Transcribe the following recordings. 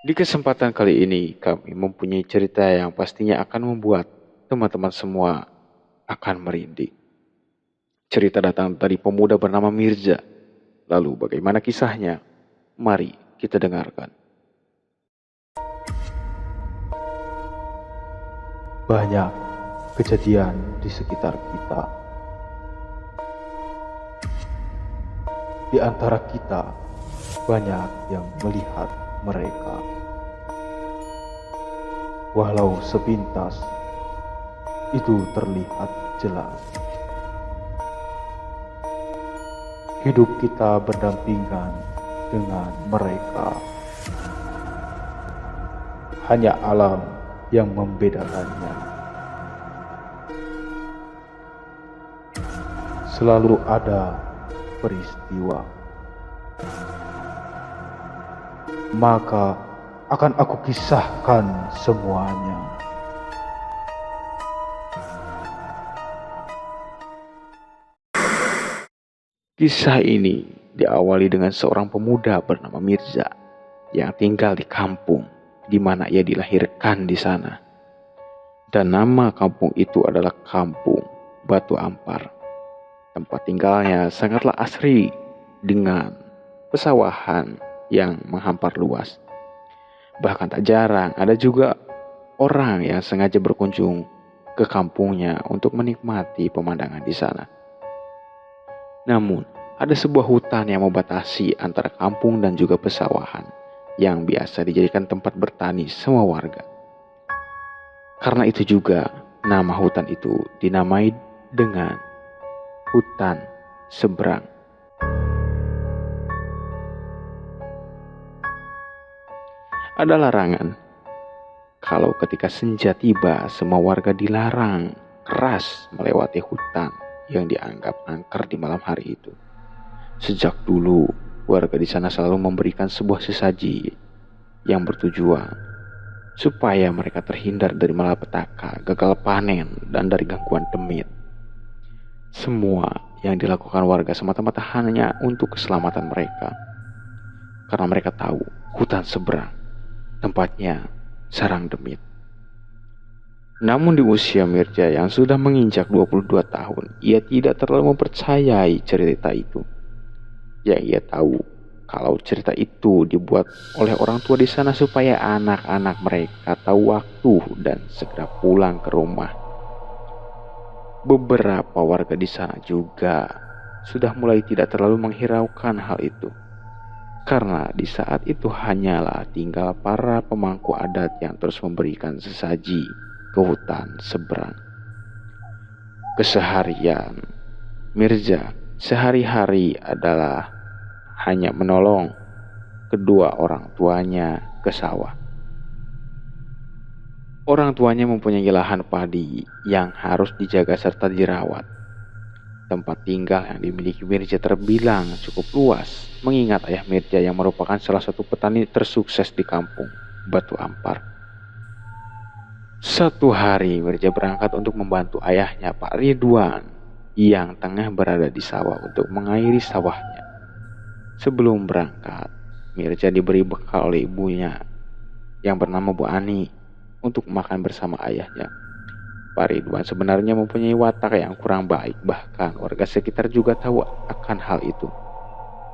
Di kesempatan kali ini, kami mempunyai cerita yang pastinya akan membuat teman-teman semua akan merinding. Cerita datang dari pemuda bernama Mirza. Lalu bagaimana kisahnya? Mari kita dengarkan. Banyak kejadian di sekitar kita. Di antara kita, banyak yang melihat mereka. Walau sepintas, itu terlihat jelas. Hidup kita berdampingan dengan mereka. Hanya alam yang membedakannya. Selalu ada peristiwa. Maka akan aku kisahkan semuanya. Kisah ini diawali dengan seorang pemuda bernama Mirza yang tinggal di kampung di mana ia dilahirkan di sana. Dan nama kampung itu adalah Kampung Batu Ampar. Tempat tinggalnya sangatlah asri dengan pesawahan yang menghampar luas. Bahkan tak jarang ada juga orang yang sengaja berkunjung ke kampungnya untuk menikmati pemandangan di sana. Namun, ada sebuah hutan yang membatasi antara kampung dan juga pesawahan yang biasa dijadikan tempat bertani semua warga. Karena itu juga nama hutan itu dinamai dengan hutan seberang. Ada larangan. Kalau ketika senja tiba, semua warga dilarang keras melewati hutan yang dianggap angker di malam hari itu. Sejak dulu, warga di sana selalu memberikan sebuah sesaji yang bertujuan supaya mereka terhindar dari malapetaka, gagal panen, dan dari gangguan demit. Semua yang dilakukan warga semata-mata hanya untuk keselamatan mereka. Karena mereka tahu hutan seberang tempatnya sarang demit. Namun di usia Mirza yang sudah menginjak 22 tahun, ia tidak terlalu mempercayai cerita itu. Yang ia tahu kalau cerita itu dibuat oleh orang tua di sana supaya anak-anak mereka tahu waktu dan segera pulang ke rumah. Beberapa warga di sana juga sudah mulai tidak terlalu menghiraukan hal itu. Karena di saat itu hanyalah tinggal para pemangku adat yang terus memberikan sesaji ke hutan seberang. Keseharian Mirza sehari-hari adalah hanya menolong kedua orang tuanya ke sawah. Orang tuanya mempunyai lahan padi yang harus dijaga serta dirawat. Tempat tinggal yang dimiliki Mirza terbilang cukup luas, mengingat ayah Mirza yang merupakan salah satu petani tersukses di kampung Batu Ampar. Satu hari Mirza berangkat untuk membantu ayahnya Pak Ridwan yang tengah berada di sawah untuk mengairi sawahnya. Sebelum berangkat, Mirza diberi bekal oleh ibunya yang bernama Bu Ani untuk makan bersama ayahnya. Pak Ridwan sebenarnya mempunyai watak yang kurang baik, bahkan warga sekitar juga tahu akan hal itu.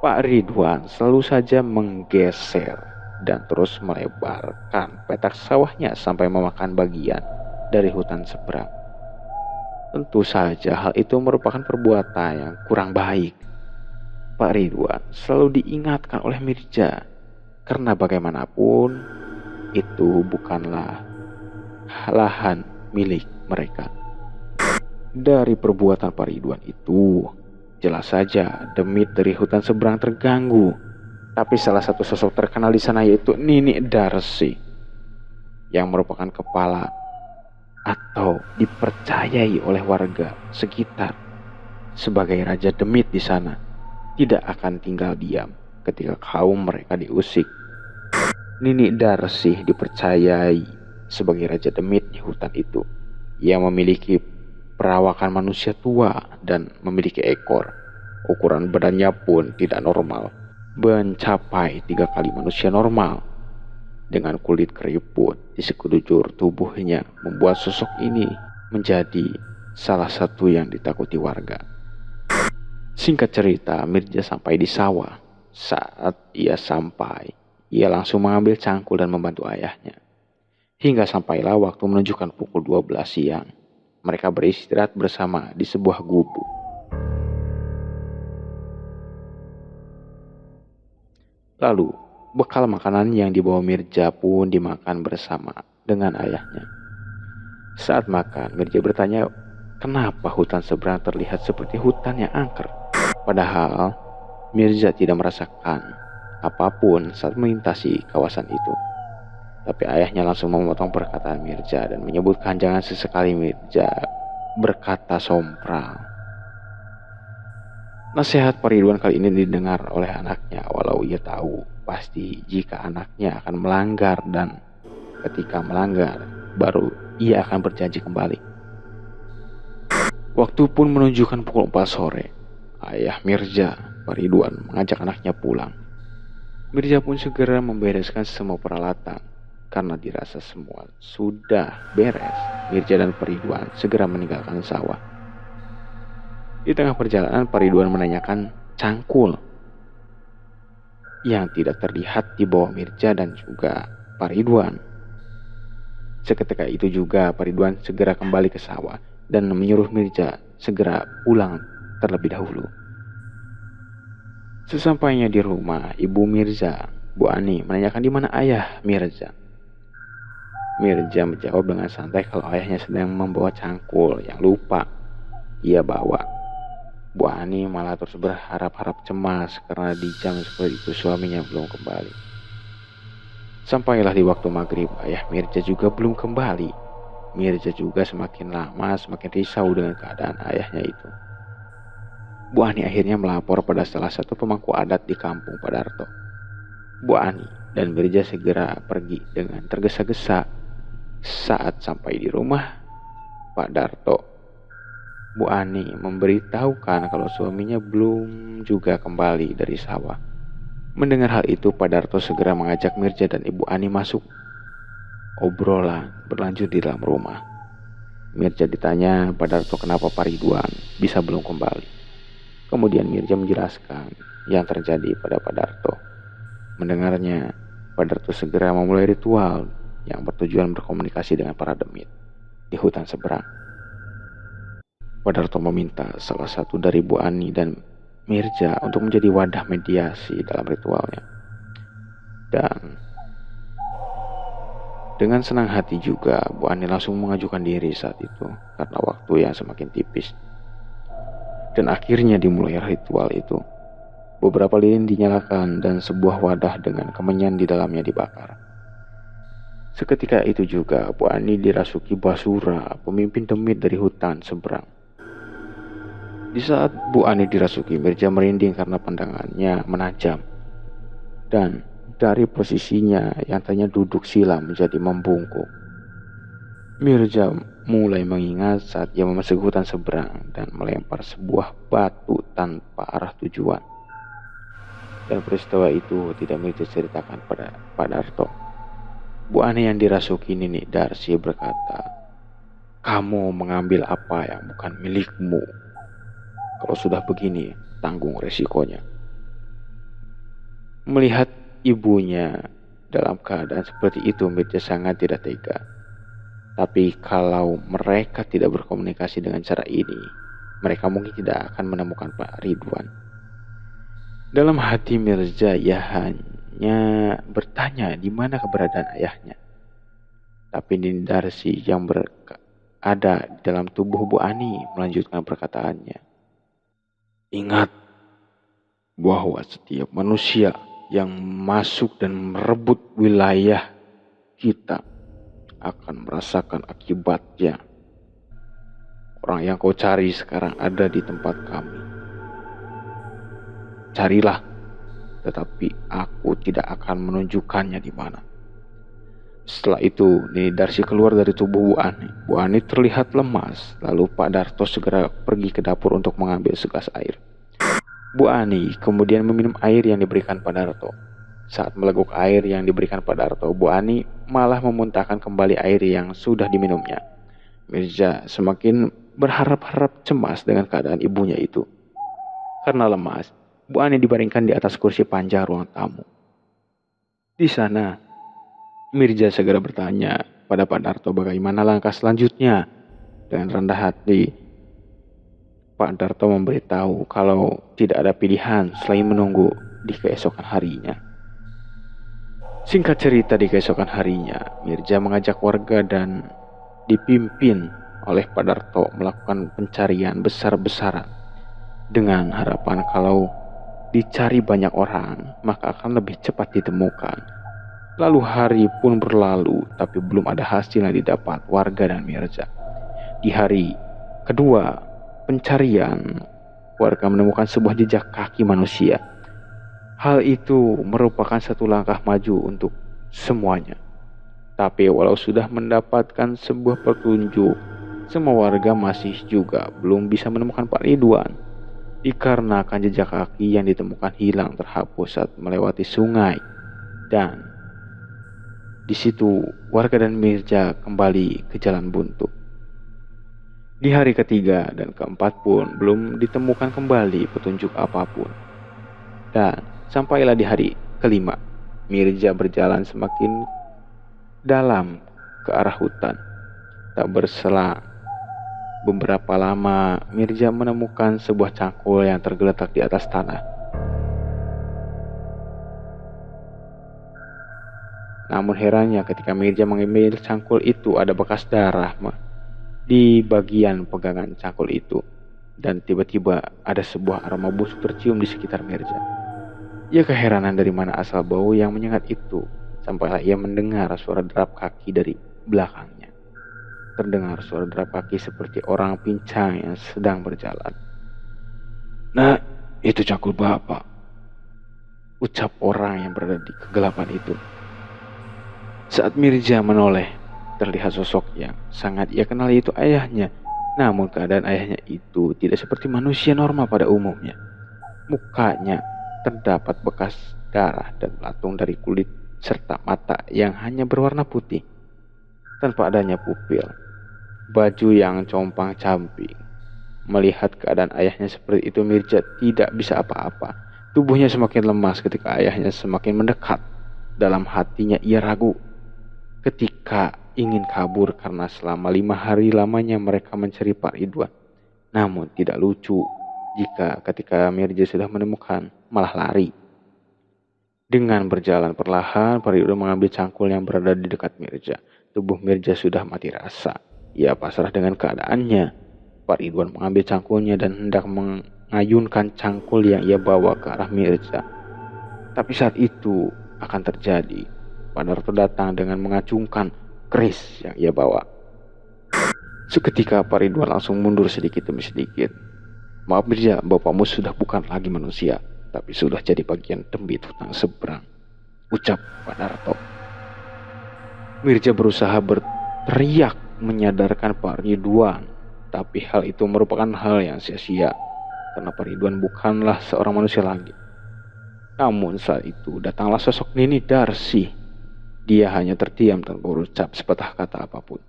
Pak Ridwan selalu saja menggeser dan terus melebarkan petak sawahnya sampai memakan bagian dari hutan seberang. Tentu saja hal itu merupakan perbuatan yang kurang baik. Pak Ridwan selalu diingatkan oleh Mirza, karena bagaimanapun itu bukanlah lahan milik mereka. Dari perbuatan Pak Ridwan itu, jelas saja demit dari hutan seberang terganggu. Tapi salah satu sosok terkenal di sana yaitu Nini Darsi, yang merupakan kepala atau dipercayai oleh warga sekitar sebagai raja demit di sana, tidak akan tinggal diam ketika kaum mereka diusik. Nini Darsi dipercayai sebagai raja demit di hutan itu. Ia memiliki perawakan manusia tua dan memiliki ekor. Ukuran badannya pun tidak normal, mencapai 3 kali manusia normal. dengan kulit keriput di sekujur tubuhnya membuat sosok ini menjadi salah satu yang ditakuti warga. Singkat cerita, Mirza sampai di sawah. Saat ia sampai, ia langsung mengambil cangkul dan membantu ayahnya. Hingga sampailah waktu menunjukkan pukul 12 siang. Mereka beristirahat bersama di sebuah gubuk. Lalu, bekal makanan yang dibawa Mirza pun dimakan bersama dengan ayahnya. Saat makan, Mirza bertanya, kenapa hutan seberang terlihat seperti hutan yang angker? Padahal, Mirza tidak merasakan apapun saat melintasi kawasan itu. Tapi ayahnya langsung memotong perkataan Mirza dan menyebutkan jangan sesekali Mirza berkata sompral. Nasihat Pak Ridwan kali ini didengar oleh anaknya, walau ia tahu pasti jika anaknya akan melanggar dan ketika melanggar baru ia akan berjanji kembali. Waktu pun menunjukkan pukul 4 sore. Ayah Mirza, Pak Ridwan, mengajak anaknya pulang. Mirza pun segera membereskan semua peralatan. Karena dirasa semua sudah beres, Mirza dan Pak Ridwan segera meninggalkan sawah. Di tengah perjalanan, Pak Ridwan menanyakan cangkul yang tidak terlihat di bawah Mirza dan juga Pak Ridwan. Seketika itu juga Pak Ridwan segera kembali ke sawah dan menyuruh Mirza segera pulang terlebih dahulu. Sesampainya di rumah, ibu Mirza, Bu Ani, menanyakan di mana ayah Mirza. Mirza menjawab dengan santai kalau ayahnya sedang membawa cangkul yang lupa ia bawa. Bu Ani malah terus berharap-harap cemas karena di jam seperti itu suaminya belum kembali. Sampailah di waktu maghrib, ayah Mirza juga belum kembali. Mirza juga semakin lama semakin risau dengan keadaan ayahnya itu. Bu Ani akhirnya melapor pada salah satu pemangku adat di kampung Padarto. Bu Ani dan Mirza segera pergi dengan tergesa-gesa. Saat sampai di rumah Pak Darto, Bu Ani memberitahukan kalau suaminya belum juga kembali dari sawah. Mendengar hal itu, Pak Darto segera mengajak Mirza dan Ibu Ani masuk. Obrolan berlanjut di dalam rumah. Mirza ditanya Pak Darto kenapa Pak Ridwan bisa belum kembali. Kemudian Mirza menjelaskan yang terjadi pada Pak Darto. Mendengarnya, Pak Darto segera memulai ritual yang bertujuan berkomunikasi dengan para demit di hutan seberang. Pak Darto meminta salah satu dari Bu Ani dan Mirza untuk menjadi wadah mediasi dalam ritualnya. Dan dengan senang hati juga Bu Ani langsung mengajukan diri saat itu karena waktu yang semakin tipis. Dan akhirnya dimulai ritual itu. Beberapa lilin dinyalakan dan sebuah wadah dengan kemenyan di dalamnya dibakar. Seketika itu juga Bu Ani dirasuki Basura, pemimpin demit dari hutan seberang. Di saat Bu Ani dirasuki, Mirza merinding karena pandangannya menajam. Dan dari posisinya yang tadinya duduk sila menjadi membungkuk. Mirza mulai mengingat saat ia memasuki hutan seberang dan melempar sebuah batu tanpa arah tujuan. Dan peristiwa itu tidak Mirza ceritakan pada Pak Darto. Bu Ani yang dirasuki Nini Darsi berkata, kamu mengambil apa yang bukan milikmu. Kalau sudah begini, tanggung resikonya. Melihat ibunya dalam keadaan seperti itu, Mirza sangat tidak tega. Tapi kalau mereka tidak berkomunikasi dengan cara ini, mereka mungkin tidak akan menemukan Pak Ridwan. Dalam hati Mirza, ia hanya bertanya di mana keberadaan ayahnya. Tapi Nini Darsi yang ada di dalam tubuh Bu Ani melanjutkan perkataannya. Ingat bahwa setiap manusia yang masuk dan merebut wilayah kita akan merasakan akibatnya. Orang yang kau cari sekarang ada di tempat kami. Carilah, tetapi aku tidak akan menunjukkannya di mana. Setelah itu, Nini Darsi keluar dari tubuh Bu Ani. Bu Ani terlihat lemas, lalu Pak Darto segera pergi ke dapur untuk mengambil segelas air. Bu Ani kemudian meminum air yang diberikan Pak Darto. Saat meleguk air yang diberikan Padarto, Bu Ani malah memuntahkan kembali air yang sudah diminumnya. Mirza semakin berharap-harap cemas dengan keadaan ibunya itu. Karena lemas, Bu Ani dibaringkan di atas kursi panjang ruang tamu. Di sana, Mirza segera bertanya pada Padarto bagaimana langkah selanjutnya. Dengan rendah hati, Padarto memberitahu kalau tidak ada pilihan selain menunggu di keesokan harinya. Singkat cerita, di keesokan harinya, Mirza mengajak warga dan dipimpin oleh Padarto melakukan pencarian besar-besaran dengan harapan kalau dicari banyak orang maka akan lebih cepat ditemukan. Lalu hari pun berlalu tapi belum ada hasil yang didapat warga dan Mirza. Di hari kedua pencarian, warga menemukan sebuah jejak kaki manusia. Hal itu merupakan satu langkah maju untuk semuanya. Tapi walau sudah mendapatkan sebuah petunjuk, semua warga masih juga belum bisa menemukan Pak Ridwan. Dikarenakan jejak kaki yang ditemukan hilang terhapus saat melewati sungai. Dan di situ warga dan Mirza kembali ke jalan buntu. Di hari ketiga dan keempat pun belum ditemukan kembali petunjuk apapun. Dan sampailah di hari kelima, Mirza berjalan semakin dalam ke arah hutan. Tak berselang beberapa lama, Mirza menemukan sebuah cangkul yang tergeletak di atas tanah. Namun herannya ketika Mirza mengambil cangkul itu, ada bekas darah di bagian pegangan cangkul itu. Dan tiba-tiba ada sebuah aroma busuk tercium di sekitar Mirza. Ia keheranan dari mana asal bau yang menyengat itu. Sampailah ia mendengar suara derap kaki dari belakangnya. Terdengar suara derap kaki seperti orang pincang yang sedang berjalan. "Nah, itu cangkul Bapak," ucap orang yang berada di kegelapan itu. Saat Mirza menoleh, terlihat sosok yang sangat ia kenal, yaitu ayahnya. Namun keadaan ayahnya itu tidak seperti manusia normal pada umumnya. Mukanya terdapat bekas darah dan belatung dari kulit serta mata yang hanya berwarna putih tanpa adanya pupil. Baju yang compang-camping. Melihat keadaan ayahnya seperti itu, Mirza tidak bisa apa-apa. Tubuhnya semakin lemas ketika ayahnya semakin mendekat. Dalam hatinya ia ragu ketika ingin kabur karena selama 5 hari lamanya mereka mencari Pak Ridwan. Namun tidak lucu jika ketika Mirza sudah menemukan malah lari. Dengan berjalan perlahan, Pak Ridwan mengambil cangkul yang berada di dekat Mirza. Tubuh Mirza sudah mati rasa. Ia pasrah dengan keadaannya. Pak Ridwan mengambil cangkulnya dan hendak mengayunkan cangkul yang ia bawa ke arah Mirza. Tapi saat itu akan terjadi. Padarto datang dengan mengacungkan keris yang ia bawa. Seketika Pak Ridwan langsung mundur sedikit demi sedikit. "Maaf Mirza, bapakmu sudah bukan lagi manusia, tapi sudah jadi bagian demi hutang seberang," ucap Padarto. Mirza berusaha berteriak menyadarkan Pak Ridwan, tapi hal itu merupakan hal yang sia-sia karena Pak Ridwan bukanlah seorang manusia lagi. Namun saat itu datanglah sosok Nini Darsi. Dia hanya terdiam tanpa berucap sepatah kata apapun.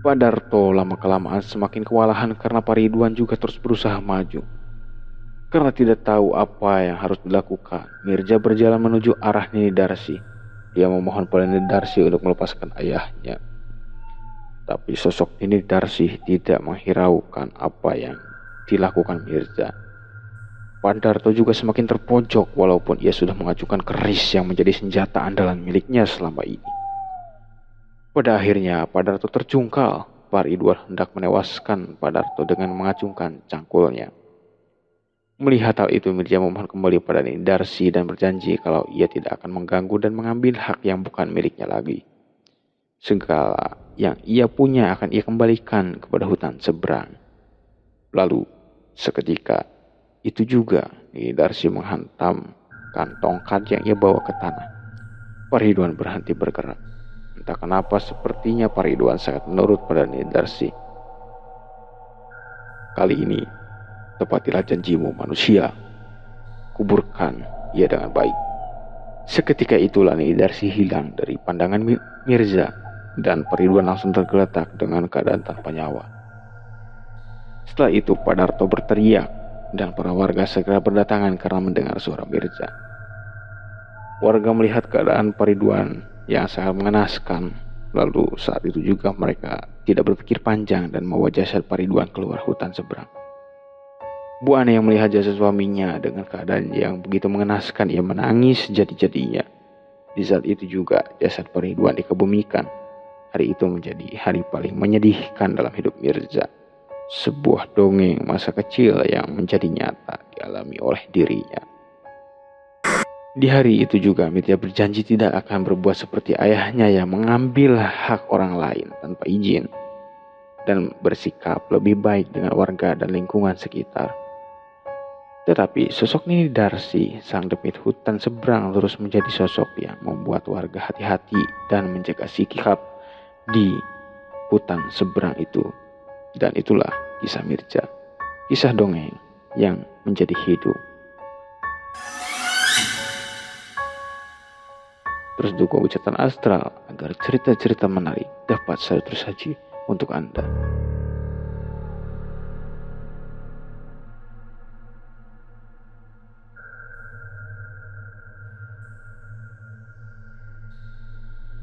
Padarto lama-kelamaan semakin kewalahan karena Pak Ridwan juga terus berusaha maju. Karena tidak tahu apa yang harus dilakukan, Mirza berjalan menuju arah Nini Darsi. Dia memohon pada Nini Darsi untuk melepaskan ayahnya. Tapi sosok Nini Darsi tidak menghiraukan apa yang dilakukan Mirza. Padarto juga semakin terpojok walaupun ia sudah mengajukan keris yang menjadi senjata andalan miliknya selama ini. Pada akhirnya Padarto terjungkal. Pak Ridwan hendak menewaskan Padarto dengan mengacungkan cangkulnya. Melihat hal itu, Mirza memohon kembali pada Nini Darsi dan berjanji kalau ia tidak akan mengganggu dan mengambil hak yang bukan miliknya lagi. Segala yang ia punya akan ia kembalikan kepada hutan seberang. Lalu seketika itu juga Nini Darsi menghantamkan tongkat yang ia bawa ke tanah. Pak Ridwan berhenti bergerak. Entah kenapa sepertinya Pak Ridwan sangat menurut pada Nini Darsi. "Kali ini tepatilah janjimu manusia. Kuburkan ia dengan baik," Seketika itulah Darsi hilang dari pandangan Mirza dan Pak Ridwan langsung tergeletak dengan keadaan tanpa nyawa. Setelah itu Pak Darto berteriak dan para warga segera berdatangan karena mendengar suara Mirza. Warga melihat keadaan Pak Ridwan yang sangat mengenaskan. Lalu saat itu juga mereka tidak berpikir panjang dan membawa jasad Pak Ridwan keluar hutan seberang. Bu Ane yang melihat jasad suaminya dengan keadaan yang begitu mengenaskan, ia menangis jadi-jadinya. Di saat itu juga jasad Pak Ridwan dikebumikan. Hari itu menjadi hari paling menyedihkan dalam hidup Mirza. Sebuah dongeng masa kecil yang menjadi nyata dialami oleh dirinya. Di hari itu juga Mirza berjanji tidak akan berbuat seperti ayahnya yang mengambil hak orang lain tanpa izin dan bersikap lebih baik dengan warga dan lingkungan sekitar. Tetapi sosok Nini Darsi, sang demit hutan seberang, terus menjadi sosok yang membuat warga hati-hati dan menjaga sikap di hutan seberang itu. Dan itulah kisah Mirza, kisah dongeng yang menjadi hidup. Terus dukung Ucatan Astral agar cerita-cerita menarik dapat selalu tersaji untuk Anda.